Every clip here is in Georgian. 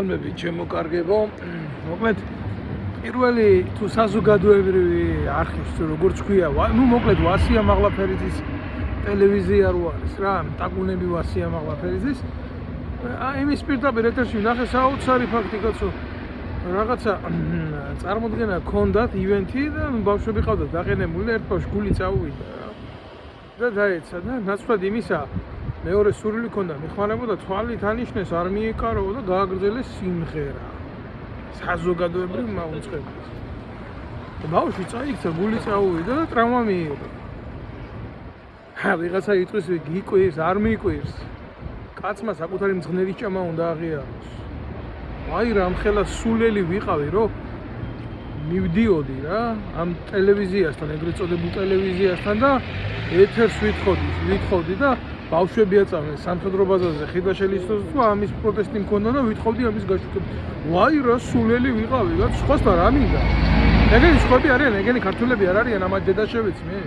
მები ჩემოკარგებო, მოკლედ პირველი თუ საზოგადოებრივი არხის როგორც ქვია, ნუ მოკლედ ვასია მაღლაფერიძის ტელევიზია რო არის რა, ტაკუნები ვასია მაღლაფერიძის. იმის პირდაპირ ეთერში ნახე საოცარი ფაქტი კაცო. რაღაცა წარმოდგენა ჰქონდათ ივენთი და ბავშვები ყავდათ დაყენებული, ერთ ბავშვს გული წაუვიდა რა. და დაეცა და ნაცვლად იმისა მეორე სურვილი ჰქონდა, მეხმარებოდა თვალით ანიშნეს, არ მიეკარო და გააგრძელეს სიმღერა. საზოგადოებრივ მაუწყებლად. და ბავშვი წაიქცა, გული წაუვიდა და ტრავმა მიიღო. ვიღაცა იტყვის გიკვირს, არ მიკვირს. კაცმა საკუთარი მძღნელის ჭამა უნდა აღიაროს. აი რამხელა სულელი ვიყავი, რომ მივდიოდი რა, ამ ტელევიზიასთან, ეგრეთ წოდებულ ტელევიზიასთან და ეთერს ვითხოვდი და ბავშვები აწამეს სამხედრო ბაზაზე ხიდაშელისთვის თუ ამის პროტესტი მქონდა და ვითხოვდი ამის გაშუქებას. ვაი რა სულელი ვიყავი, რა სხვასთან რა მინდა? ეგენი სხვები არიან, ეგენი ქართველები არ არიან, ამათ დედაშევიც მე.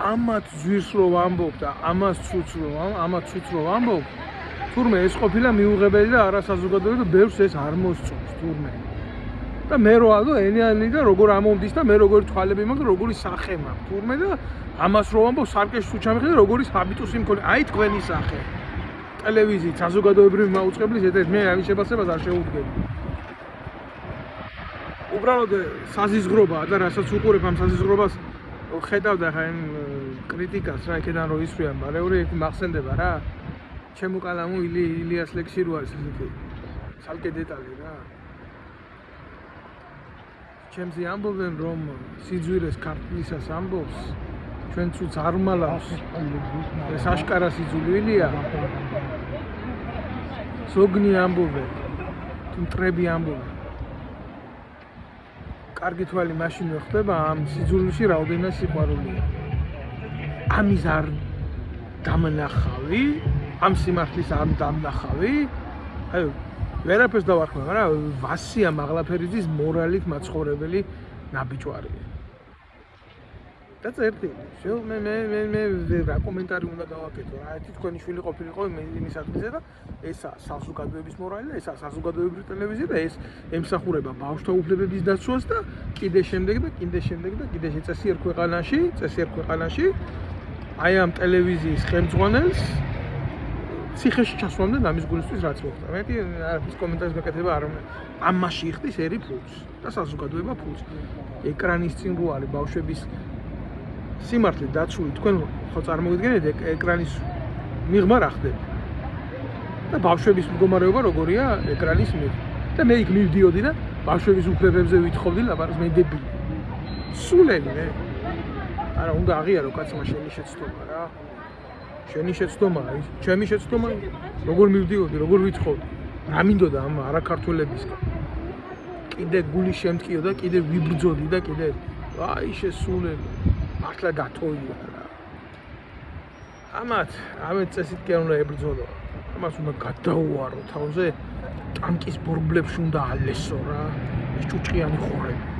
ამათ ზვირს რო ვამბობ და ამათ ცუც რო ვამბობ, თურმე ეს ყოფილა მიუღებელი და არასაზოგადოებრივი და ბევრს ეს არ მოსწონს თურმე. და მე რო ადო ენიანი და როგორ ამომდის და მე როგორი თვალები მაქვს და როგორი სახე მაქვს თურმე და ამას რო ვამბობ სარკეში თუ ჩამიხედე როგორი ჰაბიტუსი მქონი. აი თქვენი სახე. ტელევიზიით საზოგადოებრივი მაუწყებლის ეთერში მე ამის შეფასებას არ შეუდგები. უბრალოდ საზიზღრობაა და რასაც უყურებ ამ საზიზღრობას ხედავდა ხა იმ კრიტიკას რა იქიდან რო ისვრიან ბარეული იქ მახსენდება რა. ჩემო კალამო ილიას ლექსი რო არის ისეთი ცალკე დეტალი რა. ჩემზე ამბობენ რომ სიძვირეს ქართლისას ამბობს ჩვენ ცუც არ მალავს ეს აშკარა სიძულვილია. ზოგნი ამბობენ თუ მტრები ამბობენ კარგი თვალი მაშინ ხდება ამ სიძულვილში რაოდენად სიყვარულია. ამის არ დამნახავი, ამ სიმართლის არ დამნახავი. აი ვერაფერს დავარქმევ, მაგრამ ვასია მაღლაფერიძის მორალით მაცხოვრებელი ნაბიჯვარია. და წერტი, მე რა კომენტარი უნდა გავაკეთო რა, თქვენი შვილი ყოფილიყო იმის ადგილზე და ესა საზოგადოების მორალი და ესა საზოგადოებრივი ტელევიზია და ეს ემსახურება ბავშვთა უფლებების დაცვას და კიდე შემდეგ წესიერ ქვეყანაში აი ამ ტელევიზიის ხელმძღვანელს ციხეში ჩასვამდე ამის გულისთვის რაც მოხდა. მე არაფრის კომენტარის გაკეთება არ ამაში იხდის ერი ფულს და საზოგადოება ფულს. ეკრანის წინ რო არის ბავშვების სიმართლე დაცული, თქვენ ხო წარმოგიდგენთ ეკრანის მიღმა რა ხდება. და ბავშვების მდგომარეობა როგორია ეკრანის მიღმა. და მე იქ მივდიოდი და ბავშვების უფლებებზე ვითხოვდი ლაპარაკს, მე დებილი. სულელი მე. არა უნდა აღიარო კაცმა შენი შეცდომა რა. შენი შეცდომა, ჩემი შეცდომა, როგორ მივდიოდი, როგორ ვითხოვდი. რა მინდოდა ამ არაქართველებისგან. კიდე გული შემტკიო და კიდე ვიბრძოდი და კიდე აი შესულელი. მართლა დათოია რა. ამათ წესით კი არ უნდა ებრძოლო. ამას უნდა გადაუარო თავზე ტანკის ბორბლებში უნდა ალესო რა. ეს ჭუჭყიანი ხორები.